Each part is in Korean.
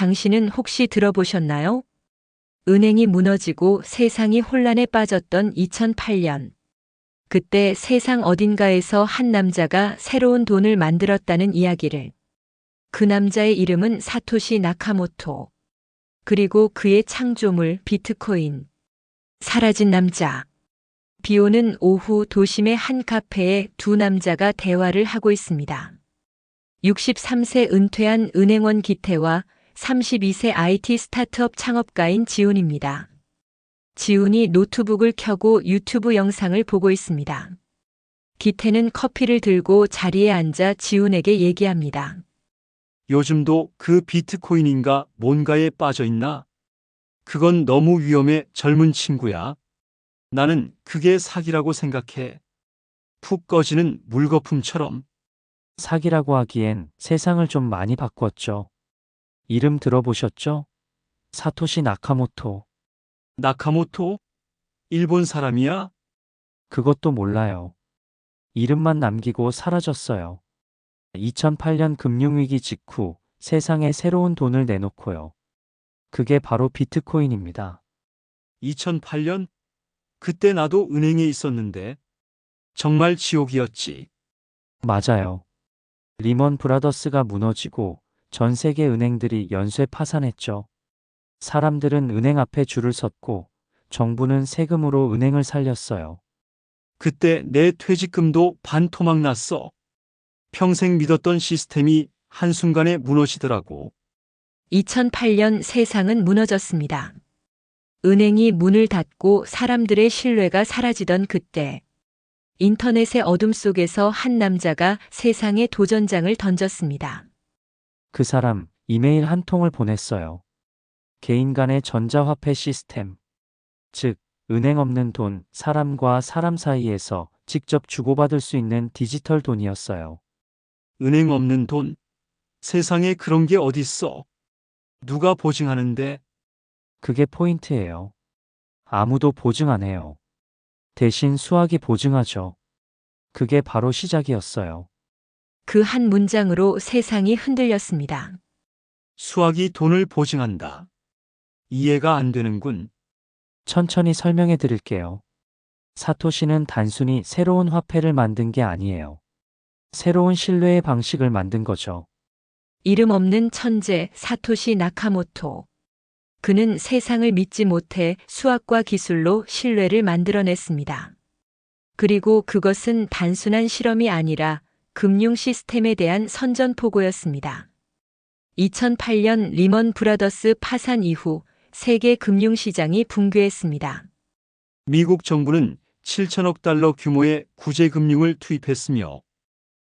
당신은 혹시 들어보셨나요? 은행이 무너지고 세상이 혼란에 빠졌던 2008년. 그때 세상 어딘가에서 한 남자가 새로운 돈을 만들었다는 이야기를. 그 남자의 이름은 사토시 나카모토. 그리고 그의 창조물 비트코인. 사라진 남자. 비 오는 오후 도심의 한 카페에 두 남자가 대화를 하고 있습니다. 63세 은퇴한 은행원 기태와 32세 IT 스타트업 창업가인 지훈입니다. 지훈이 노트북을 켜고 유튜브 영상을 보고 있습니다. 기태는 커피를 들고 자리에 앉아 지훈에게 얘기합니다. 요즘도 그 비트코인인가 뭔가에 빠져 있나? 그건 너무 위험해, 젊은 친구야. 나는 그게 사기라고 생각해. 푹 꺼지는 물거품처럼. 사기라고 하기엔 세상을 좀 많이 바꿨죠. 이름 들어보셨죠? 사토시 나카모토. 나카모토? 일본 사람이야? 그것도 몰라요. 이름만 남기고 사라졌어요. 2008년 금융위기 직후 세상에 새로운 돈을 내놓고요. 그게 바로 비트코인입니다. 2008년? 그때 나도 은행에 있었는데. 정말 지옥이었지. 맞아요. 리먼 브라더스가 무너지고 전 세계 은행들이 연쇄 파산했죠. 사람들은 은행 앞에 줄을 섰고 정부는 세금으로 은행을 살렸어요. 그때 내 퇴직금도 반토막 났어. 평생 믿었던 시스템이 한순간에 무너지더라고. 2008년 세상은 무너졌습니다. 은행이 문을 닫고 사람들의 신뢰가 사라지던 그때, 인터넷의 어둠 속에서 한 남자가 세상에 도전장을 던졌습니다. 그 사람 이메일 한 통을 보냈어요. 개인 간의 전자화폐 시스템, 즉 은행 없는 돈, 사람과 사람 사이에서 직접 주고받을 수 있는 디지털 돈이었어요. 은행 없는 돈? 세상에 그런 게 어딨어? 누가 보증하는데? 그게 포인트예요. 아무도 보증 안 해요. 대신 수학이 보증하죠. 그게 바로 시작이었어요. 그 한 문장으로 세상이 흔들렸습니다. 수학이 돈을 보증한다. 이해가 안 되는군. 천천히 설명해 드릴게요. 사토시는 단순히 새로운 화폐를 만든 게 아니에요. 새로운 신뢰의 방식을 만든 거죠. 이름 없는 천재 사토시 나카모토. 그는 세상을 믿지 못해 수학과 기술로 신뢰를 만들어냈습니다. 그리고 그것은 단순한 실험이 아니라 금융 시스템에 대한 선전포고였습니다. 2008년 리먼 브라더스 파산 이후 세계 금융시장이 붕괴했습니다. 미국 정부는 7천억 달러 규모의 구제금융을 투입했으며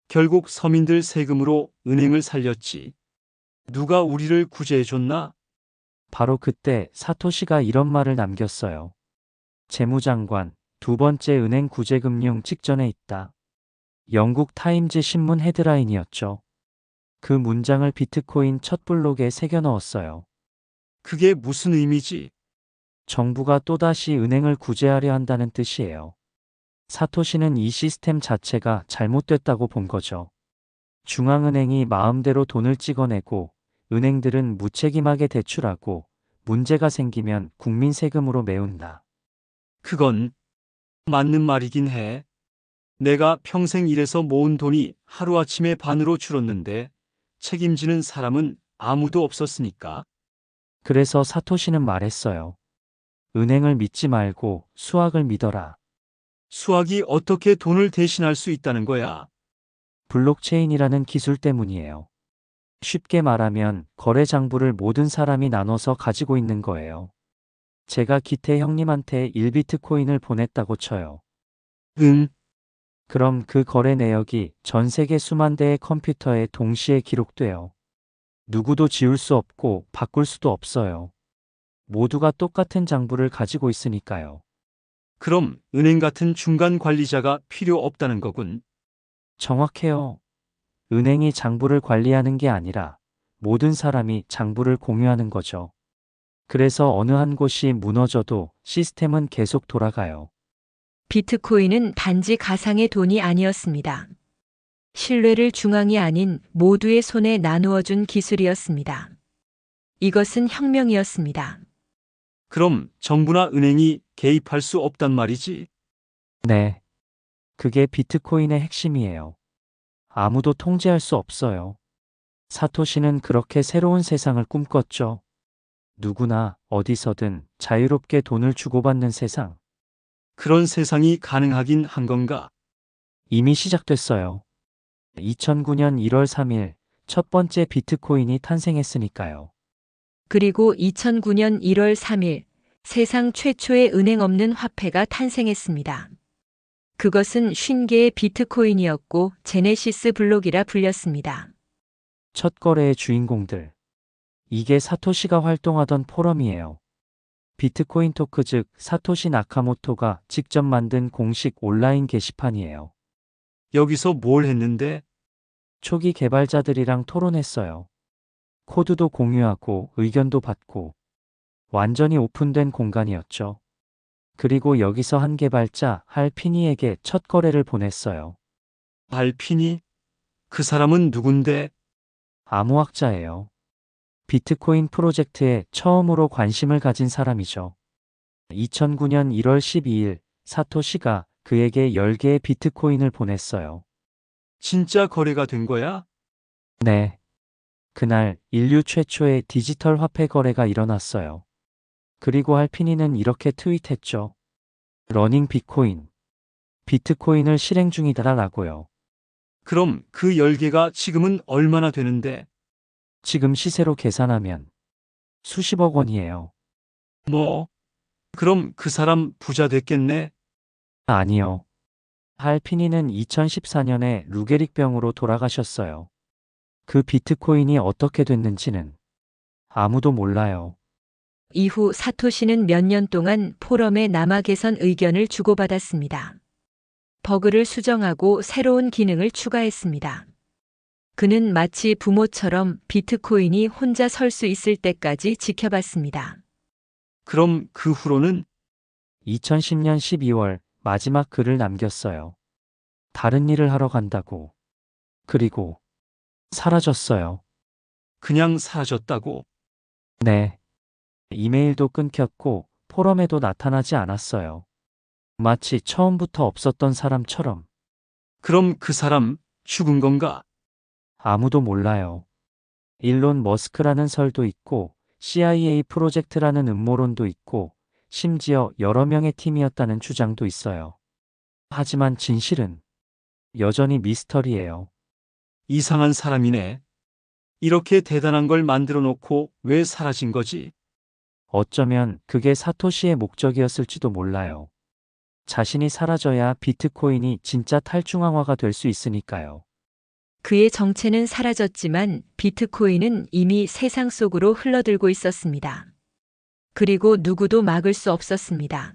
결국 서민들 세금으로 은행을 살렸지. 누가 우리를 구제해줬나? 바로 그때 사토시가 이런 말을 남겼어요. 재무장관, 두 번째 은행 구제금융 직전에 있다. 영국 타임즈 신문 헤드라인이었죠. 그 문장을 비트코인 첫 블록에 새겨 넣었어요. 그게 무슨 의미지? 정부가 또다시 은행을 구제하려 한다는 뜻이에요. 사토시는 이 시스템 자체가 잘못됐다고 본 거죠. 중앙은행이 마음대로 돈을 찍어내고 은행들은 무책임하게 대출하고 문제가 생기면 국민 세금으로 메운다. 그건 맞는 말이긴 해. 내가 평생 일해서 모은 돈이 하루아침에 반으로 줄었는데 책임지는 사람은 아무도 없었으니까. 그래서 사토시는 말했어요. 은행을 믿지 말고 수학을 믿어라. 수학이 어떻게 돈을 대신할 수 있다는 거야? 블록체인이라는 기술 때문이에요. 쉽게 말하면 거래 장부를 모든 사람이 나눠서 가지고 있는 거예요. 제가 기태 형님한테 1비트코인을 보냈다고 쳐요. 응, 그럼 그 거래 내역이 전 세계 수만 대의 컴퓨터에 동시에 기록돼요. 누구도 지울 수 없고 바꿀 수도 없어요. 모두가 똑같은 장부를 가지고 있으니까요. 그럼 은행 같은 중간 관리자가 필요 없다는 거군. 정확해요. 은행이 장부를 관리하는 게 아니라 모든 사람이 장부를 공유하는 거죠. 그래서 어느 한 곳이 무너져도 시스템은 계속 돌아가요. 비트코인은 단지 가상의 돈이 아니었습니다. 신뢰를 중앙이 아닌 모두의 손에 나누어 준 기술이었습니다. 이것은 혁명이었습니다. 그럼 정부나 은행이 개입할 수 없단 말이지. 네. 그게 비트코인의 핵심이에요. 아무도 통제할 수 없어요. 사토시는 그렇게 새로운 세상을 꿈꿨죠. 누구나 어디서든 자유롭게 돈을 주고받는 세상. 그런 세상이 가능하긴 한 건가? 이미 시작됐어요. 2009년 1월 3일 첫 번째 비트코인이 탄생했으니까요. 그리고 2009년 1월 3일 세상 최초의 은행 없는 화폐가 탄생했습니다. 그것은 50개의 비트코인이었고 제네시스 블록이라 불렸습니다. 첫 거래의 주인공들. 이게 사토시가 활동하던 포럼이에요. 비트코인 토크 즉 사토시 나카모토가 직접 만든 공식 온라인 게시판이에요. 여기서 뭘 했는데? 초기 개발자들이랑 토론했어요. 코드도 공유하고 의견도 받고 완전히 오픈된 공간이었죠. 그리고 여기서 한 개발자 할피니에게 첫 거래를 보냈어요. 알피니? 그 사람은 누군데? 암호학자예요. 비트코인 프로젝트에 처음으로 관심을 가진 사람이죠. 2009년 1월 12일 사토시가 그에게 10개의 비트코인을 보냈어요. 진짜 거래가 된 거야? 네. 그날 인류 최초의 디지털 화폐 거래가 일어났어요. 그리고 할피니는 이렇게 트윗했죠. 러닝 비트코인. 비트코인을 실행 중이다라고요. 그럼 그 10개가 지금은 얼마나 되는데? 지금 시세로 계산하면 수십억 원이에요. 뭐? 그럼 그 사람 부자 됐겠네? 아니요. 할피니는 2014년에 루게릭병으로 돌아가셨어요. 그 비트코인이 어떻게 됐는지는 아무도 몰라요. 이후 사토시는 몇 년 동안 포럼에 남아 개선 의견을 주고받았습니다. 버그를 수정하고 새로운 기능을 추가했습니다. 그는 마치 부모처럼 비트코인이 혼자 설 수 있을 때까지 지켜봤습니다. 그럼 그 후로는? 2010년 12월 마지막 글을 남겼어요. 다른 일을 하러 간다고. 그리고 사라졌어요. 그냥 사라졌다고? 네. 이메일도 끊겼고 포럼에도 나타나지 않았어요. 마치 처음부터 없었던 사람처럼. 그럼 그 사람 죽은 건가? 아무도 몰라요. 일론 머스크라는 설도 있고 CIA 프로젝트라는 음모론도 있고 심지어 여러 명의 팀이었다는 주장도 있어요. 하지만 진실은 여전히 미스터리예요. 이상한 사람이네. 이렇게 대단한 걸 만들어 놓고 왜 사라진 거지? 어쩌면 그게 사토시의 목적이었을지도 몰라요. 자신이 사라져야 비트코인이 진짜 탈중앙화가 될 수 있으니까요. 그의 정체는 사라졌지만 비트코인은 이미 세상 속으로 흘러들고 있었습니다. 그리고 누구도 막을 수 없었습니다.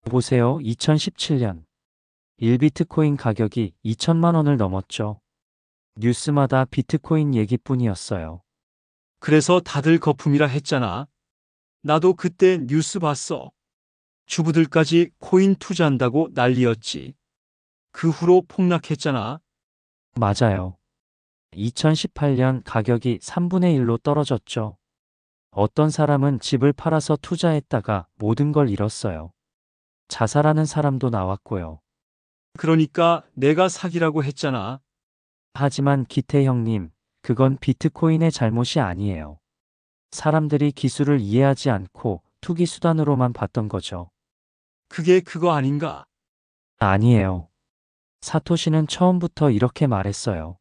보세요. 2017년 1비트코인 가격이 2천만 원을 넘었죠. 뉴스마다 비트코인 얘기뿐이었어요. 그래서 다들 거품이라 했잖아. 나도 그때 뉴스 봤어. 주부들까지 코인 투자한다고 난리였지. 그 후로 폭락했잖아. 맞아요. 2018년 가격이 3분의 1로 떨어졌죠. 어떤 사람은 집을 팔아서 투자했다가 모든 걸 잃었어요. 자살하는 사람도 나왔고요. 그러니까 내가 사기라고 했잖아. 하지만 기태 형님, 그건 비트코인의 잘못이 아니에요. 사람들이 기술을 이해하지 않고 투기 수단으로만 봤던 거죠. 그게 그거 아닌가? 아니에요. 사토시는 처음부터 이렇게 말했어요.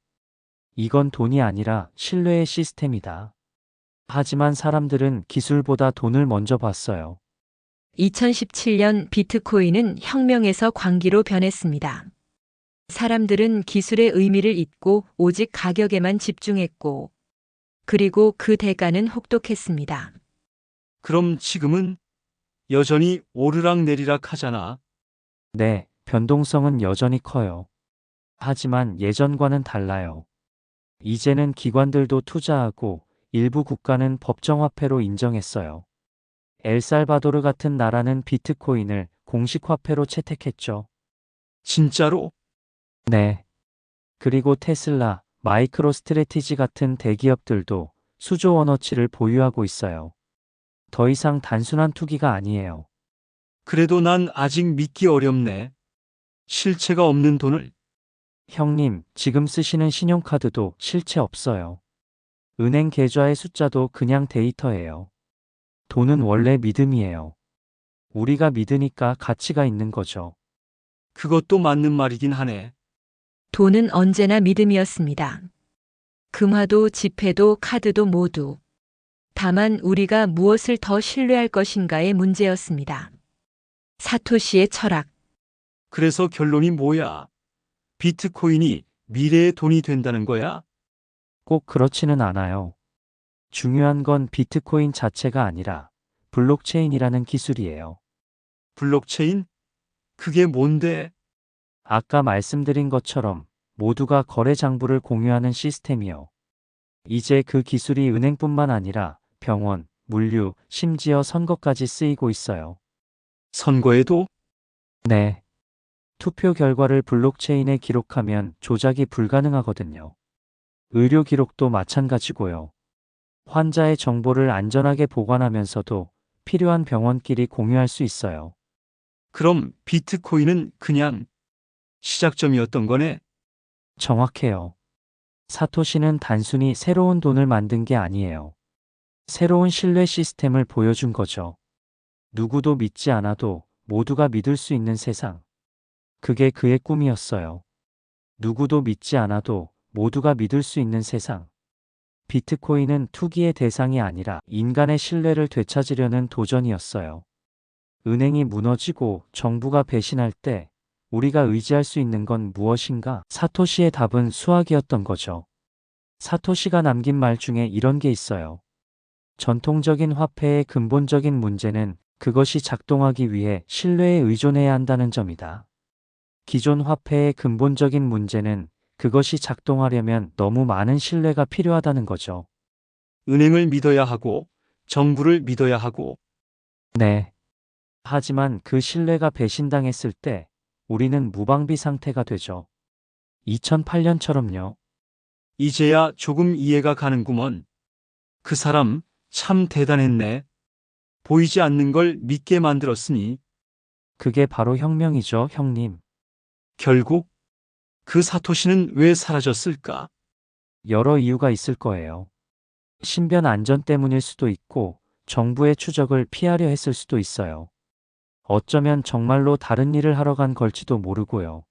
이건 돈이 아니라 신뢰의 시스템이다. 하지만 사람들은 기술보다 돈을 먼저 봤어요. 2017년 비트코인은 혁명에서 광기로 변했습니다. 사람들은 기술의 의미를 잊고 오직 가격에만 집중했고, 그리고 그 대가는 혹독했습니다. 그럼 지금은 여전히 오르락내리락 하잖아. 네, 변동성은 여전히 커요. 하지만 예전과는 달라요. 이제는 기관들도 투자하고 일부 국가는 법정화폐로 인정했어요. 엘살바도르 같은 나라는 비트코인을 공식 화폐로 채택했죠. 진짜로? 네. 그리고 테슬라, 마이크로 스트래티지 같은 대기업들도 수조 원어치를 보유하고 있어요. 더 이상 단순한 투기가 아니에요. 그래도 난 아직 믿기 어렵네. 실체가 없는 돈을. 형님, 지금 쓰시는 신용카드도 실체 없어요. 은행 계좌의 숫자도 그냥 데이터예요. 돈은 원래 믿음이에요. 우리가 믿으니까 가치가 있는 거죠. 그것도 맞는 말이긴 하네. 돈은 언제나 믿음이었습니다. 금화도 지폐도 카드도 모두. 다만 우리가 무엇을 더 신뢰할 것인가의 문제였습니다. 사토시의 철학. 그래서 결론이 뭐야? 비트코인이 미래의 돈이 된다는 거야? 꼭 그렇지는 않아요. 중요한 건 비트코인 자체가 아니라 블록체인이라는 기술이에요. 블록체인? 그게 뭔데? 아까 말씀드린 것처럼 모두가 거래 장부를 공유하는 시스템이요. 이제 그 기술이 은행뿐만 아니라 병원, 물류, 심지어 선거까지 쓰이고 있어요. 선거에도? 네. 투표 결과를 블록체인에 기록하면 조작이 불가능하거든요. 의료 기록도 마찬가지고요. 환자의 정보를 안전하게 보관하면서도 필요한 병원끼리 공유할 수 있어요. 그럼 비트코인은 그냥 시작점이었던 거네? 정확해요. 사토시는 단순히 새로운 돈을 만든 게 아니에요. 새로운 신뢰 시스템을 보여준 거죠. 누구도 믿지 않아도 모두가 믿을 수 있는 세상. 그게 그의 꿈이었어요. 누구도 믿지 않아도 모두가 믿을 수 있는 세상. 비트코인은 투기의 대상이 아니라 인간의 신뢰를 되찾으려는 도전이었어요. 은행이 무너지고 정부가 배신할 때 우리가 의지할 수 있는 건 무엇인가? 사토시의 답은 수학이었던 거죠. 사토시가 남긴 말 중에 이런 게 있어요. 전통적인 화폐의 근본적인 문제는 그것이 작동하기 위해 신뢰에 의존해야 한다는 점이다. 기존 화폐의 근본적인 문제는 그것이 작동하려면 너무 많은 신뢰가 필요하다는 거죠. 은행을 믿어야 하고, 정부를 믿어야 하고, 네. 하지만 그 신뢰가 배신당했을 때 우리는 무방비 상태가 되죠. 2008년처럼요. 이제야 조금 이해가 가는구먼. 그 사람 참 대단했네. 보이지 않는 걸 믿게 만들었으니, 그게 바로 혁명이죠, 형님. 결국 그 사토시는 왜 사라졌을까? 여러 이유가 있을 거예요. 신변 안전 때문일 수도 있고, 정부의 추적을 피하려 했을 수도 있어요. 어쩌면 정말로 다른 일을 하러 간 걸지도 모르고요.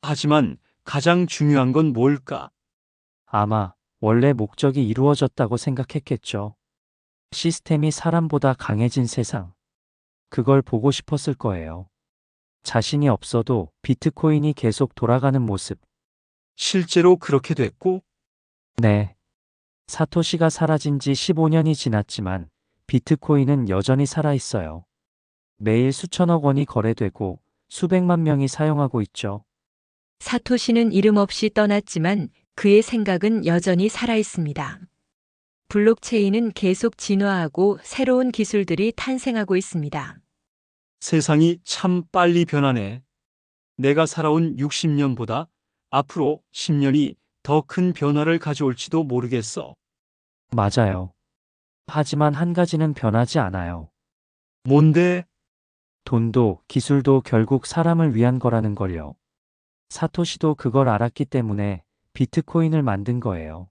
하지만 가장 중요한 건 뭘까? 아마 원래 목적이 이루어졌다고 생각했겠죠. 시스템이 사람보다 강해진 세상. 그걸 보고 싶었을 거예요. 자신이 없어도 비트코인이 계속 돌아가는 모습. 실제로 그렇게 됐고, 네. 사토시가 사라진 지 15년이 지났지만 비트코인은 여전히 살아있어요. 매일 수천억 원이 거래되고 수백만 명이 사용하고 있죠. 사토시는 이름 없이 떠났지만 그의 생각은 여전히 살아 있습니다. 블록체인은 계속 진화하고 새로운 기술들이 탄생하고 있습니다. 세상이 참 빨리 변하네. 내가 살아온 60년보다 앞으로 10년이 더 큰 변화를 가져올지도 모르겠어. 맞아요. 하지만 한 가지는 변하지 않아요. 뭔데? 돈도 기술도 결국 사람을 위한 거라는 걸요. 사토시도 그걸 알았기 때문에 비트코인을 만든 거예요.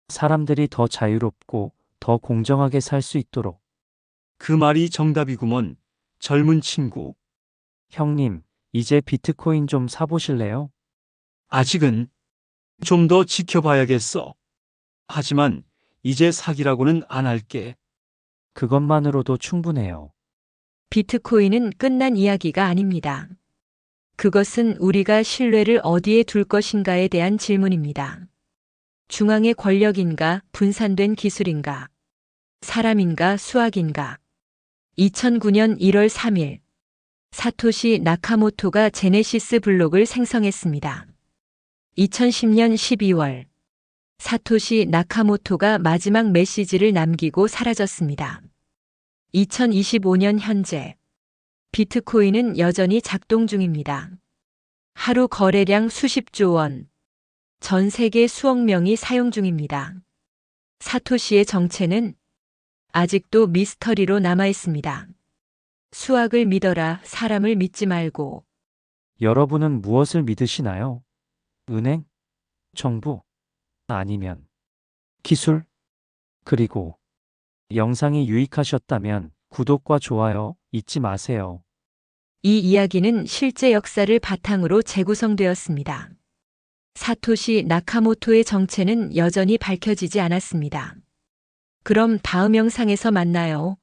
사람들이 더 자유롭고 더 공정하게 살 수 있도록. 그 말이 정답이구먼. 젊은 친구. 형님, 이제 비트코인 좀 사보실래요? 아직은 좀 더 지켜봐야겠어. 하지만 이제 사기라고는 안 할게. 그것만으로도 충분해요. 비트코인은 끝난 이야기가 아닙니다. 그것은 우리가 신뢰를 어디에 둘 것인가에 대한 질문입니다. 중앙의 권력인가, 분산된 기술인가, 사람인가, 수학인가. 2009년 1월 3일, 사토시 나카모토가 제네시스 블록을 생성했습니다. 2010년 12월, 사토시 나카모토가 마지막 메시지를 남기고 사라졌습니다. 2025년 현재, 비트코인은 여전히 작동 중입니다. 하루 거래량 수십조 원, 전 세계 수억 명이 사용 중입니다. 사토시의 정체는 아직도 미스터리로 남아 있습니다. 수학을 믿어라, 사람을 믿지 말고. 여러분은 무엇을 믿으시나요? 은행? 정부? 아니면 기술? 그리고 영상이 유익하셨다면 구독과 좋아요 잊지 마세요. 이 이야기는 실제 역사를 바탕으로 재구성되었습니다. 사토시 나카모토의 정체는 여전히 밝혀지지 않았습니다. 그럼 다음 영상에서 만나요.